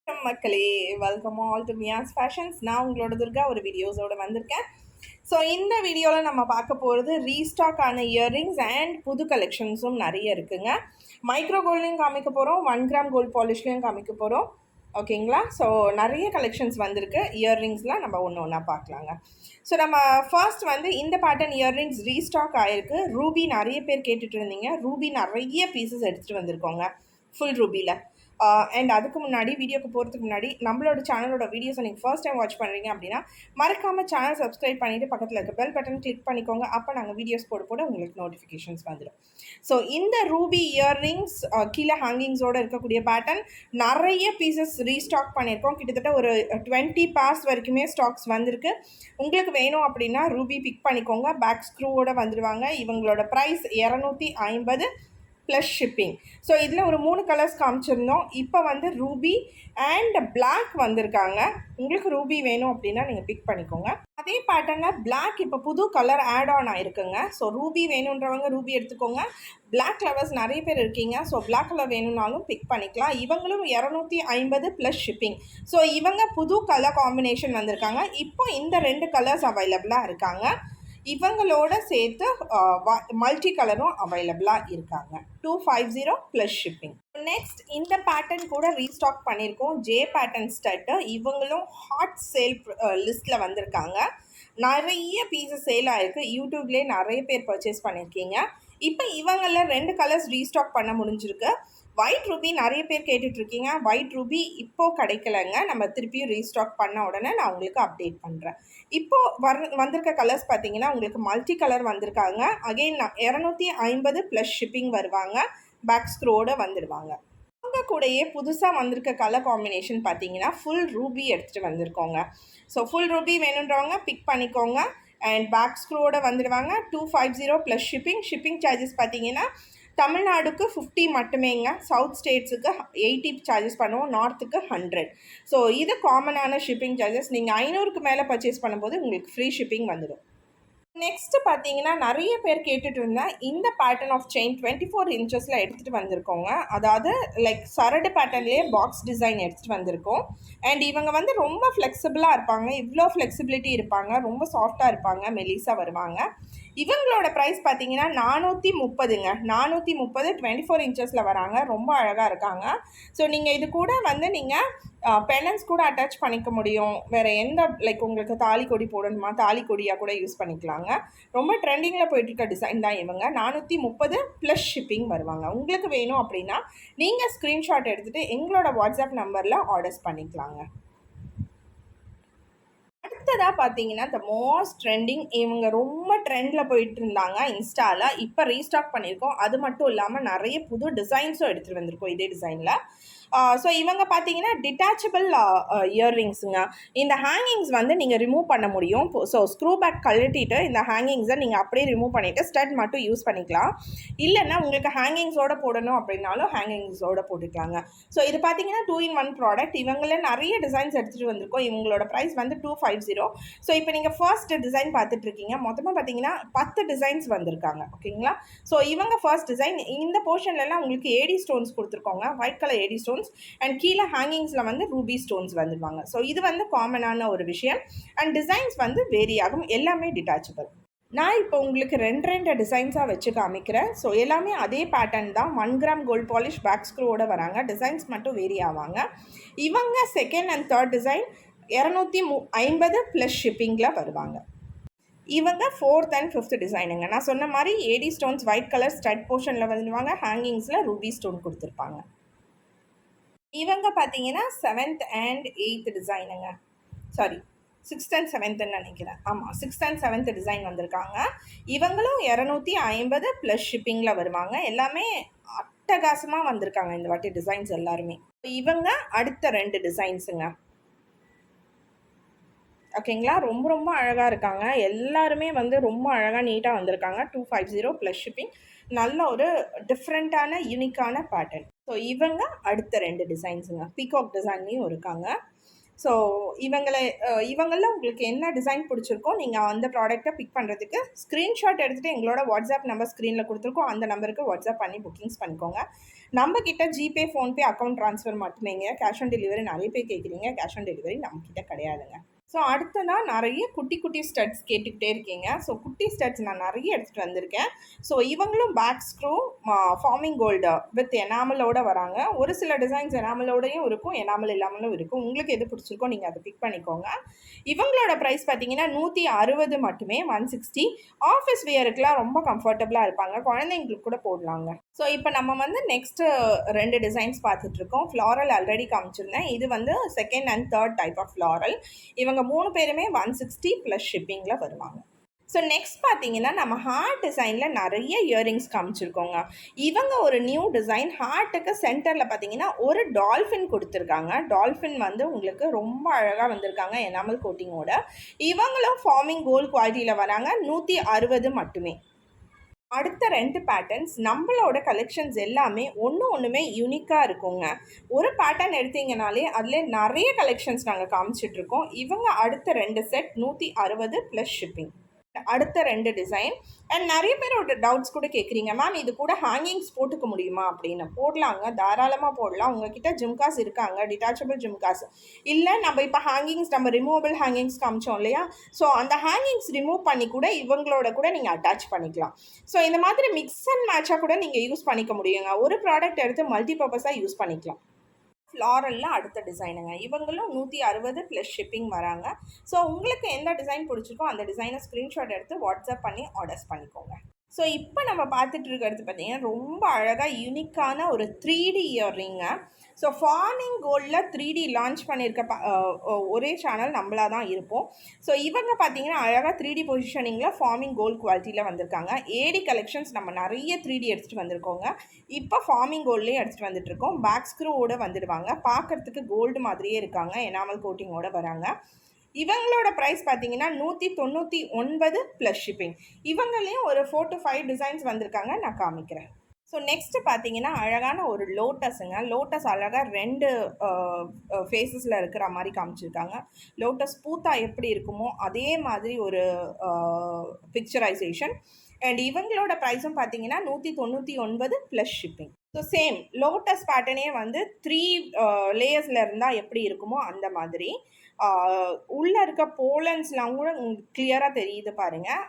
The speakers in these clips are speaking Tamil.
மக்களே, வெல்கம் ஆல் டு மியாஸ் ஃபேஷன்ஸ். நான் உங்களோட துர்கா ஒரு வீடியோஸோட வந்திருக்கேன். ஸோ இந்த வீடியோவில் நம்ம பார்க்க போகிறது ரீஸ்டாக் ஆன இயர்ரிங்ஸ் அண்ட் புது கலெக்ஷன்ஸும் நிறைய இருக்குங்க. மைக்ரோ கோல்ட்லேயும் காமிக்க போகிறோம், 1 கிராம் கோல்ட் பாலிஷ்லேயும் காமிக்க போகிறோம். ஓகேங்களா? ஸோ நிறைய கலெக்ஷன்ஸ் வந்திருக்கு. இயர்ரிங்ஸில் நம்ம ஒன்று ஒன்றா பார்க்கலாங்க. ஸோ நம்ம ஃபர்ஸ்ட் வந்து இந்த பேட்டர்ன் இயர்ரிங்ஸ் ரீஸ்டாக் ஆகிருக்கு. ரூபி நிறைய பேர் கேட்டுட்டு இருந்தீங்க. ரூபி நிறைய பீசஸ் எடுத்துகிட்டு வந்திருக்கோங்க, ஃபுல் ரூபியில். அண்ட் அதுக்கு முன்னாடி வீடியோக்கு போகிறதுக்கு முன்னாடி நம்மளோட சேனலோட வீடியோஸை நீங்கள் ஃபர்ஸ்ட் டைம் வாட்ச் பண்ணுறீங்க அப்படின்னா மறக்காமல் சேனல் சப்ஸ்கிரைப் பண்ணிவிட்டு பக்கத்தில் இருக்க பெல் பட்டன் கிளிக் பண்ணிக்கோங்க. அப்போ நாங்கள் வீடியோஸ் போட உங்களுக்கு நோட்டிஃபிகேஷன்ஸ் வந்துடும். ஸோ இந்த ரூபி இயர்ரிங்ஸ் கீழே ஹேங்கிங்ஸோடு இருக்கக்கூடிய பேட்டர்ன் நிறைய பீசஸ் ரீஸ்டாக் பண்ணியிருக்கோம். கிட்டத்தட்ட ஒரு 20 பார்ஸ் வரைக்குமே ஸ்டாக்ஸ் வந்திருக்கு. உங்களுக்கு வேணும் அப்படின்னா ரூபி பிக் பண்ணிக்கோங்க. பேக் ஸ்க்ரூவோடு வந்துடுவாங்க. இவங்களோட ப்ரைஸ் 250 ப்ளஸ் ஷிப்பிங். ஸோ இதில் ஒரு 3 கலர்ஸ் காமிச்சிருந்தோம். இப்போ வந்து ரூபி அண்ட் பிளாக் வந்திருக்காங்க. உங்களுக்கு ரூபி வேணும் அப்படின்னா நீங்கள் பிக் பண்ணிக்கோங்க. அதே பேட்டர்னில் பிளாக் இப்போ புது கலர் ஆட் ஆன் ஆகிருக்குங்க. ஸோ ரூபி வேணுன்றவங்க ரூபி எடுத்துக்கோங்க. பிளாக் லவர்ஸ் நிறைய பேர் இருக்கீங்க. ஸோ பிளாக் கலர் வேணும்னாலும் பிக் பண்ணிக்கலாம். இவங்களும் 250 ப்ளஸ் ஷிப்பிங். ஸோ இவங்க புது கலர் காம்பினேஷன் வந்திருக்காங்க. இப்போ இந்த 2 கலர்ஸ் அவைலபிளாக இருக்காங்க. இவங்களோட சேர்த்து மல்டி கலரும் அவைலபிளாக இருக்காங்க. 250 ப்ளஸ் ஷிப்பிங். நெக்ஸ்ட் இந்த பேட்டர்ன் கூட ரீஸ்டாக் பண்ணியிருக்கோம். J pattern stud. இவங்களும் ஹாட் சேல் லிஸ்ட்டில் வந்திருக்காங்க. நிறைய பீஸஸ் சேல் ஆகிருக்கு. யூடியூப்லேயே நிறைய பேர் பர்ச்சேஸ் பண்ணியிருக்கீங்க. இப்போ இவங்களில் 2 கலர்ஸ் ரீஸ்டாக் பண்ண முடிஞ்சிருக்கு. ஒயிட் ரூபி நிறைய பேர் கேட்டுட்ருக்கீங்க. ஒயிட் ரூபி இப்போது கிடைக்கலங்க. நம்ம திருப்பியும் ரீஸ்டாக் பண்ண உடனே நான் உங்களுக்கு அப்டேட் பண்ணுறேன். இப்போது வந்திருக்க கலர்ஸ் பார்த்தீங்கன்னா உங்களுக்கு மல்டி கலர் வந்திருக்காங்க. அகெயின் 250 ப்ளஸ் ஷிப்பிங் வருவாங்க. பேக் ஸ்க்ரோடு வந்துடுவாங்க. அவங்க கூடயே புதுசாக வந்திருக்க கலர் காம்பினேஷன் பார்த்தீங்கன்னா ஃபுல் ரூபி எடுத்துகிட்டு வந்திருக்கோங்க. ஸோ ஃபுல் ரூபி வேணுன்றவங்க பிக் பண்ணிக்கோங்க. அண்ட் பேக் ஸ்க்ரூவோட வந்துடுவாங்க. 250 ப்ளஸ் ஷிப்பிங். ஷிப்பிங் சார்ஜஸ் பார்த்தீங்கன்னா தமிழ்நாடுக்கு 50 மட்டுமேங்க. சவுத் ஸ்டேட்ஸுக்கு 80 சார்ஜஸ் பண்ணுவோம். நார்த்துக்கு 100. ஸோ இது காமனான ஷிப்பிங் சார்ஜஸ். நீங்கள் 500க்கு மேலே பர்ச்சேஸ் பண்ணும்போது உங்களுக்கு ஃப்ரீ ஷிப்பிங் வந்துடும். நெக்ஸ்ட்டு பார்த்தீங்கன்னா நிறைய பேர் கேட்டுட்டு இருந்தேன். இந்த பேட்டர்ன் ஆஃப் செயின் 24 இன்ச்சஸில் எடுத்துகிட்டு வந்திருக்கோங்க. அதாவது லைக் சரடு பேட்டர்ன்லேயே பாக்ஸ் டிசைன் எடுத்துகிட்டு வந்திருக்கோம். அண்ட் இவங்க வந்து ரொம்ப ஃப்ளெக்சிபிளாக இருப்பாங்க. இவ்வளோ ஃப்ளெக்சிபிலிட்டி இருப்பாங்க. ரொம்ப சாஃப்டாக இருப்பாங்க. மெலிசாக வருவாங்க. இவங்களோட ப்ரைஸ் பார்த்தீங்கன்னா 430ங்க. 430 24 இன்ச்சஸில் வராங்க. ரொம்ப அழகாக இருக்காங்க. ஸோ நீங்கள் இது கூட வந்து நீங்கள் பெனன்ஸ் கூட அட்டாச் பண்ணிக்க முடியும். வேறு எந்த லைக் உங்களுக்கு தாலி கொடி போடணுமா, தாலி கொடியாக கூட யூஸ் பண்ணிக்கலாங்க. ரொம்ப ட்ரெண்டிங்கில் போயிட்டுருக்க டிசைன் தான் இவங்க. 430 ப்ளஸ் ஷிப்பிங் வருவாங்க. உங்களுக்கு வேணும் அப்படின்னா நீங்கள் ஸ்க்ரீன்ஷாட் எடுத்துகிட்டு எங்களோட வாட்ஸ்அப் நம்பரில் ஆர்டர்ஸ் பண்ணிக்கலாங்க. அடுத்ததாக பார்த்தீங்கன்னா த மோஸ்ட் ட்ரெண்டிங், இவங்க ரொம்ப ட்ரெண்டில் போயிட்டு இருந்தாங்க இன்ஸ்டாவில். இப்போ ரீஸ்டாக் பண்ணியிருக்கோம். அது மட்டும் இல்லாமல் நிறைய புது டிசைன்ஸும் எடுத்துகிட்டு வந்திருக்கோம் இதே டிசைனில். ஸோ இவங்க பார்த்தீங்கன்னா டிட்டாச்சபிள் இயர்ரிங்ஸுங்க. இந்த ஹேங்கிங்ஸ் வந்து நீங்கள் ரிமூவ் பண்ண முடியும். ஸோ ஸ்க்ரூ பேக் கழட்டிட்டு இந்த ஹேங்கிங்ஸை நீங்கள் அப்படியே ரிமூவ் பண்ணிவிட்டு ஸ்டட் மட்டும் யூஸ் பண்ணிக்கலாம். இல்லைன்னா உங்களுக்கு ஹேங்கிங்ஸோடு போடணும் அப்படின்னாலும் ஹேங்கிங்ஸோடு போட்டுக்கலாங்க. ஸோ இது பார்த்தீங்கன்னா 2-in-1 ப்ராடக்ட். இவங்கள நிறைய டிசைன்ஸ் எடுத்துகிட்டு வந்திருக்கோம். இவங்களோட ப்ரைஸ் வந்து 250. ஸோ இப்போ நீங்கள் ஃபர்ஸ்ட் டிசைன் பார்த்துட்ருக்கீங்க. மொத்தமாக பார்த்தீங்கன்னா 10 டிசைன்ஸ் வந்திருக்காங்க. ஓகேங்களா? ஸோ இவங்க ஃபர்ஸ்ட் டிசைன். இந்த போர்ஷன்லலாம் உங்களுக்கு ஏடி ஸ்டோன்ஸ் கொடுத்துருக்கோங்க. White colour AD stones. And கீழே ஹேங்கிங்ஸில் வந்து ரூபி ஸ்டோன்ஸ் வந்துடுவாங்க. ஸோ இது வந்து காமனான ஒரு விஷயம். அண்ட் டிசைன்ஸ் வந்து வேரி ஆகும். எல்லாமே டிட்டாச்சபிள். நான் இப்போ உங்களுக்கு 2 டிசைன்ஸாக வச்சு காமிக்கிறேன். ஸோ எல்லாமே அதே பேட்டர்ன் தான். 1 கிராம் கோல்ட் பாலிஷ் பேக் ஸ்க்ரூவோடு வராங்க. டிசைன்ஸ் மட்டும் வேரி ஆவாங்க. இவங்க second and third design 250 plus ஷிப்பிங்கில் வருவாங்க. இவங்க 4th and 5th டிசைனுங்க. நான் சொன்ன மாதிரி AD stones white colour stud போர்ஷனில் வந்துடுவாங்க. ஹேங்கிங்ஸில் ரூபி ஸ்டோன் கொடுத்துருப்பாங்க. இவங்க பார்த்தீங்கன்னா 7th and 8th டிசைனுங்க. Sorry 6th and 7th நினைக்கிறேன். ஆமாம், 6th and 7th டிசைன் வந்திருக்காங்க. இவங்களும் 250 ப்ளஸ் ஷிப்பிங்கில் வருவாங்க. எல்லாமே அட்டகாசமாக வந்திருக்காங்க இந்த வாட்டி டிசைன்ஸ் எல்லாருமே. இவங்க அடுத்த 2 டிசைன்ஸுங்க. ஓகேங்களா? ரொம்ப ரொம்ப அழகாக இருக்காங்க. எல்லாருமே வந்து ரொம்ப அழகாக நீட்டாக வந்திருக்காங்க. 250 ப்ளஸ் ஷிப்பிங். நல்ல ஒரு டிஃப்ரெண்ட்டான யூனிக்கான பேட்டர்ன். ஸோ இவங்க அடுத்த 2 டிசைன்ஸுங்க. பீகாக் டிசைன்லேயும் இருக்காங்க. ஸோ இவங்களில் உங்களுக்கு என்ன டிசைன் பிடிச்சிருக்கோ நீங்கள் அந்த ப்ராடக்ட்டை பிக் பண்ணுறதுக்கு ஸ்க்ரீன்ஷாட் எடுத்துகிட்டு எங்களோட வாட்ஸ்அப் நம்பர் ஸ்க்ரீனில் கொடுத்துருக்கோம், அந்த நம்பருக்கு வாட்ஸ்அப் பண்ணி புக்கிங்ஸ் பண்ணிக்கோங்க. நம்மக்கிட்ட ஜிபே, ஃபோன்பே, அக்கௌண்ட் ட்ரான்ஸ்ஃபர் மட்டுமேங்க. கேஷ் ஆன் டெலிவரி நிறைய பேர் கேட்குறீங்க, கேஷ் ஆன் டெலிவரி நம்மக்கிட்ட கிடையாதுங்க. ஸோ அடுத்ததான் நிறைய குட்டி குட்டி ஸ்டட்ஸ் கேட்டுக்கிட்டே இருக்கீங்க. ஸோ குட்டி ஸ்டட்ஸ் நான் நிறைய எடுத்துகிட்டு வந்திருக்கேன். ஸோ இவங்களும் back screw forming gold with எனாமலோட வராங்க. ஒரு சில டிசைன்ஸ் எனாமலோடையும் இருக்கும், எனாமல் இல்லாமலும் இருக்கும். உங்களுக்கு எது பிடிச்சிருக்கோ நீங்கள் அதை பிக் பண்ணிக்கோங்க. இவங்களோட ப்ரைஸ் பார்த்தீங்கன்னா 160 மட்டுமே, 160. ஆஃபீஸ் வியருக்குலாம் ரொம்ப கம்ஃபர்டபுளாக இருப்பாங்க, குழந்தைங்களுக்கு கூட போடலாங்க. ஸோ இப்போ நம்ம வந்து நெக்ஸ்ட்டு 2 டிசைன்ஸ் பார்த்துட்ருக்கோம். ஃப்ளாரல் ஆல்ரெடி காமிச்சிருந்தேன். இது வந்து second and third type of floral. இவங்க 3 பேருமே 160 ப்ளஸ் ஷிப்பிங்கில் வருவாங்க. ஸோ நெக்ஸ்ட் பார்த்தீங்கன்னா நம்ம ஹார்ட் டிசைனில் நிறைய இயரிங்ஸ் காமிச்சிருக்கோங்க. இவங்க ஒரு நியூ டிசைன். ஹார்ட்டுக்கு சென்டரில் பார்த்தீங்கன்னா ஒரு டால்ஃபின் கொடுத்துருக்காங்க. டால்ஃபின் வந்து உங்களுக்கு ரொம்ப அழகாக வந்திருக்காங்க எனாமல் கோட்டிங்கோட. இவங்களும் ஃபார்மிங் கோல்ட் குவாலிட்டியில் வராங்க, 160 மட்டுமே. அடுத்த 2 பேட்டர்ன்ஸ் நம்மளோட கலெக்ஷன்ஸ் எல்லாமே ஒன்றுமே யூனிக்காக இருக்குங்க. ஒரு பேட்டர்ன் எடுத்தீங்கனாலே அதில் நிறைய கலெக்ஷன்ஸ் நாங்கள் காமிச்சிட்ருக்கோம். இவங்க அடுத்த 2 செட் 160 ப்ளஸ் ஷிப்பிங். அடுத்த 2 டிசைன். அண்ட் நிறைய பேரோட டவுட்ஸ் கூட கேட்குறீங்க, மேம் இது கூட ஹேங்கிங்ஸ் போட்டுக்க முடியுமா அப்படின்னு. போடலாங்க, தாராளமாக போடலாம். உங்ககிட்ட ஜிம்காஸ் இருக்காங்க, டிட்டாச்சபிள் ஜிம்காஸ். இல்லை நம்ம இப்போ ஹேங்கிங்ஸ், நம்ம ரிமூவபிள் ஹேங்கிங்ஸ் காமிச்சோம் இல்லையா, ஸோ அந்த ஹேங்கிங்ஸ் ரிமூவ் பண்ணி கூட இவங்களோட கூட நீங்கள் அட்டாச் பண்ணிக்கலாம். ஸோ இந்த மாதிரி மிக்ஸ் அண்ட் மேட்சாக கூட நீங்கள் யூஸ் பண்ணிக்க முடியுங்க. ஒரு ப்ராடக்ட் எடுத்து மல்டி பர்பஸாக யூஸ் பண்ணிக்கலாம். ஃப்ளாரலில் அடுத்த டிசைனுங்க. இவங்களும் 160 ப்ளஸ் ஷிப்பிங் வராங்க. ஸோ உங்களுக்கு எந்த டிசைன் பிடிச்சிருக்கோ அந்த டிசைனை ஸ்க்ரீன்ஷாட் எடுத்து வாட்ஸ்அப் பண்ணி ஆர்டர்ஸ் பண்ணிக்கோங்க. ஸோ இப்போ நம்ம பார்த்துட்டு இருக்கிறது பார்த்தீங்கன்னா ரொம்ப அழகாக யூனிக்கான ஒரு 3D இயர்ரிங்க. ஸோ ஃபார்மிங் கோல்டில் 3D லான்ச் பண்ணியிருக்க ஒரே சேனல் நம்மளாக தான் இருப்போம். ஸோ இவங்க பார்த்தீங்கன்னா அழகாக 3D பொசிஷனிங்கில் ஃபார்மிங் கோல்டு குவாலிட்டியில் வந்திருக்காங்க. ஏடி கலெக்ஷன்ஸ் நம்ம நிறைய 3D எடுத்துகிட்டு வந்திருக்கோங்க. இப்போ ஃபார்மிங் கோல்ட்லேயும் எடுத்துகிட்டு வந்துட்டுருக்கோம். பேக் ஸ்க்ரூவோடு வந்துடுவாங்க. பார்க்குறதுக்கு கோல்டு மாதிரியே இருக்காங்க, எனாமல் கோட்டிங்கோடு வராங்க. இவங்களோட ப்ரைஸ் பார்த்தீங்கன்னா 199 ப்ளஸ் ஷிப்பிங். இவங்களையும் ஒரு 4 to 5 டிசைன்ஸ் வந்திருக்காங்க, நான் காமிக்கிறேன். ஸோ நெக்ஸ்ட்டு பார்த்தீங்கன்னா அழகான ஒரு லோட்டஸுங்க. லோட்டஸ் அழகாக 2 ஃபேஸஸில் இருக்கிற மாதிரி காமிச்சிருக்காங்க. லோட்டஸ் பூத்தா எப்படி இருக்குமோ அதே மாதிரி ஒரு பிக்சரைசேஷன். அண்ட் இவங்களோட ப்ரைஸும் பார்த்தீங்கன்னா 199 plus shipping. So same lotus பேட்டர்னே வந்து 3 லேயர்ஸில் இருந்தால் எப்படி இருக்குமோ அந்த மாதிரி. உள்ளே இருக்க போலன்ஸ்லாம் கூட கிளியராக தெரியுது பாருங்கள்.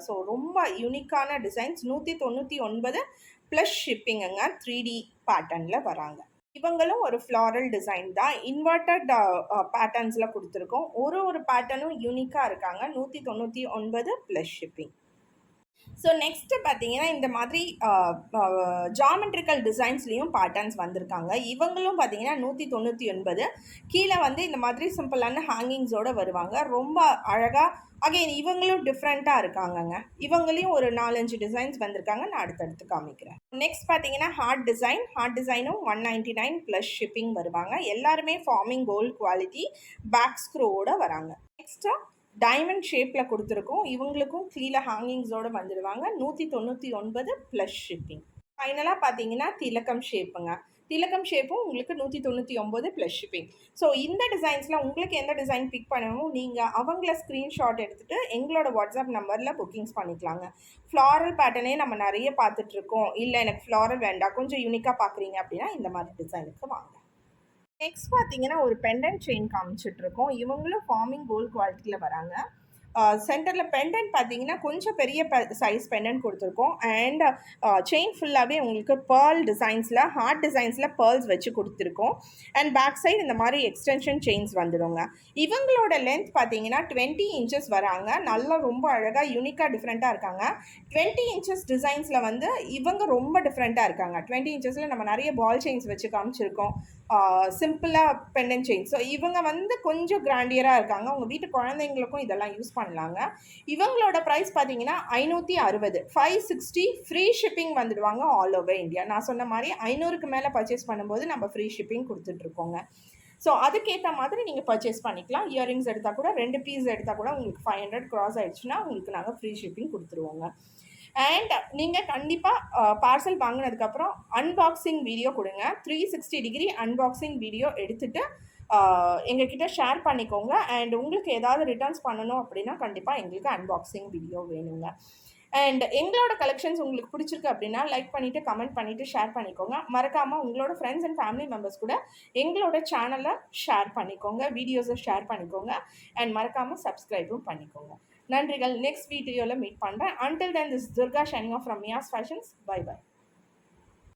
ஸோ ரொம்ப யூனிக்கான டிசைன்ஸ். 199 ப்ளஸ் ஷிப்பிங்குங்க. 3D பேட்டர்னில் வராங்க. இவங்களும் ஒரு ஃப்ளாரல் டிசைன் தான். இன்வெர்டட் பேட்டர்ன்ஸில் கொடுத்துருக்கோம். ஒரு பேட்டர்னும் யூனிக்காக இருக்காங்க. 199 ப்ளஸ் ஷிப்பிங். ஸோ நெக்ஸ்ட்டு பார்த்தீங்கன்னா இந்த மாதிரி ஜாமெட்ரிக்கல் டிசைன்ஸ்லேயும் பேட்டர்ன்ஸ் வந்திருக்காங்க. இவங்களும் பார்த்தீங்கன்னா 199. கீழே வந்து இந்த மாதிரி சிம்பிளான ஹேங்கிங்ஸோடு வருவாங்க. ரொம்ப அழகாக அகைன் இவங்களும் டிஃப்ரெண்ட்டாக இருக்காங்கங்க. இவங்களையும் ஒரு 4-5 டிசைன்ஸ் வந்திருக்காங்க, நான் அடுத்தடுத்து காமிக்கிறேன். நெக்ஸ்ட் பார்த்தீங்கன்னா ஹார்ட் டிசைனும் 199 ப்ளஸ் ஷிப்பிங் வருவாங்க. எல்லாருமே ஃபார்மிங் கோல்டு குவாலிட்டி பேக் ஸ்க்ரூவோடு வராங்க. நெக்ஸ்ட்டு டைமண்ட் ஷேப்பில் கொடுத்துருக்கோம். இவங்களுக்கும் கீழே ஹேங்கிங்ஸோடு வந்துடுவாங்க. 199 ப்ளஸ் ஷிப்பிங். ஃபைனலாக பார்த்தீங்கன்னா திலக்கம் ஷேப்பும் உங்களுக்கு 199 ப்ளஸ் ஷிப்பிங். ஸோ இந்த டிசைன்ஸில் உங்களுக்கு எந்த டிசைன் பிக் பண்ணணுமோ நீங்கள் அவங்கள ஸ்க்ரீன்ஷாட் எடுத்துகிட்டு எங்களோட வாட்ஸ்அப் நம்பரில் புக்கிங்ஸ் பண்ணிக்கலாங்க. ஃப்ளாரல் பேட்டர்னே நம்ம நிறைய பார்த்துட்ருக்கோம். இல்லை எனக்கு ஃப்ளாரல் வேண்டாம், கொஞ்சம் யூனிக்காக பார்க்குறீங்க அப்படின்னா இந்த மாதிரி டிசைனுக்கு வாங்க. நெக்ஸ்ட் பார்த்தீங்கன்னா ஒரு பெண்டன்ட் செயின் காமிச்சிட்ருக்கோம். இவங்களும் ஃபார்மிங் கோல்டு குவாலிட்டியில் வராங்க. சென்டரில் பெண்டன்ட் பார்த்தீங்கன்னா கொஞ்சம் பெரிய சைஸ் பெண்டன்ட் கொடுத்துருக்கோம். அண்ட் செயின் ஃபுல்லாகவே உங்களுக்கு பேர்ல் டிசைன்ஸில், ஹார்ட் டிசைன்ஸில் பேர்ல்ஸ் வச்சு கொடுத்துருக்கோம். அண்ட் பேக் சைடு இந்த மாதிரி எக்ஸ்டென்ஷன் செயின்ஸ் வந்துடுங்க. இவங்களோட லென்த் பார்த்தீங்கன்னா 20 இன்ச்சஸ் வராங்க. நல்லா ரொம்ப அழகாக யூனிக்காக டிஃப்ரெண்ட்டாக இருக்காங்க. 20 இன்ச்சஸ் டிசைன்ஸில் வந்து இவங்க ரொம்ப டிஃப்ரெண்ட்டாக இருக்காங்க. 20 இன்ச்சஸில் நம்ம நிறைய பால் செயின்ஸ் வச்சு காமிச்சிருக்கோம், சிம்பிளாக பெண்டன்ட் செயின். ஸோ இவங்க வந்து கொஞ்சம் கிராண்டியராக இருக்காங்க. உங்கள் வீட்டு குழந்தைங்களுக்கும் இதெல்லாம் யூஸ் பண்ணலாங்க. இவங்களோட ப்ரைஸ் பார்த்தீங்கன்னா 560, 560 ஃப்ரீ ஷிப்பிங் வந்துடுவாங்க ஆல் ஓவர் இந்தியா. நான் சொன்ன மாதிரி 500க்கு மேலே பர்ச்சேஸ் பண்ணும்போது நம்ம ஃப்ரீ ஷிப்பிங் கொடுத்துட்ருக்கோங்க. ஸோ அதுக்கேற்ற மாதிரி நீங்கள் பர்ச்சேஸ் பண்ணிக்கலாம். இயரிங்ஸ் எடுத்தால் கூட 2 பீஸ் எடுத்தால் கூட உங்களுக்கு 500 க்ராஸ் ஆகிடுச்சுன்னா உங்களுக்கு நாங்கள் ஃப்ரீ ஷிப்பிங் கொடுத்துருவோங்க. அண்ட் நீங்கள் கண்டிப்பாக பார்சல் வாங்கினதுக்கப்புறம் அன்பாக்சிங் வீடியோ கொடுங்க. 360 டிகிரி அன்பாக்சிங் வீடியோ எடுத்துகிட்டு எங்ககிட்ட ஷேர் பண்ணிக்கோங்க. அண்ட் உங்களுக்கு ஏதாவது ரிட்டர்ன்ஸ் பண்ணணும் அப்படின்னா கண்டிப்பாக எங்களுக்கு அன்பாக்சிங் வீடியோ வேணுங்க. அண்ட் எங்களோட கலெக்ஷன்ஸ் உங்களுக்கு பிடிச்சிருக்கு அப்படின்னா லைக் பண்ணிவிட்டு கமெண்ட் பண்ணிவிட்டு ஷேர் பண்ணிக்கோங்க. மறக்காமல் உங்களோட ஃப்ரெண்ட்ஸ் அண்ட் ஃபேமிலி மெம்பர்ஸ் கூட எங்களோட சேனலை ஷேர் பண்ணிக்கோங்க, வீடியோஸை ஷேர் பண்ணிக்கோங்க. அண்ட் மறக்காமல் சப்ஸ்கிரைபும் பண்ணிக்கோங்க. நன்றிகள். நெக்ஸ்ட் வீடியோவில் மீட் பண்ணுறேன். Until then this Durga signing off from Mia's fashions. Bye by.